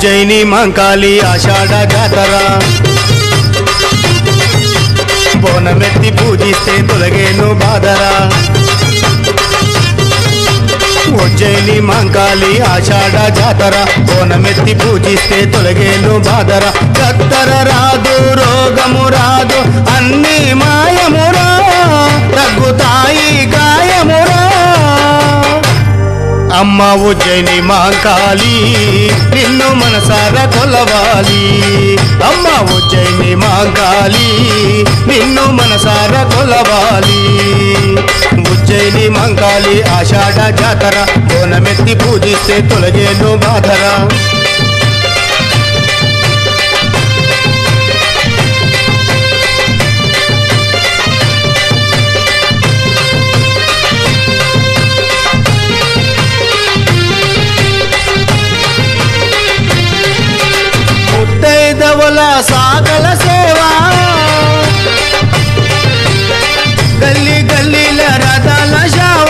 ఉజ్జయిని మంకాళి ఆషాఢ జాతర బోనమెత్తి పూజిస్తే తొలగేను బాధరా ఉజ్జయిని మంకాళి ఆషాఢ జాతర బోనమెత్తి పూజిస్తే తొలగేను బాధర కత్తర రాదు రోగము రాదు అన్ని మాయమురా తగ్గుతాయి గాయమురా అమ్మ ఉజ్జయిని మంకాళి నిన్ను మనసారా కొలవాలి అమ్మ ఉజ్జయిని మంకాళి నిన్ను మనసారా కొలవాలి ఉజ్జయిని మంకాళి ఆషాఢ జాతర బోనమెత్తి పూజిస్తే తొలగేను బాధరా ముత్తైదవుల సాగల సేవా గల్లీ గల్లీల రథాల శావ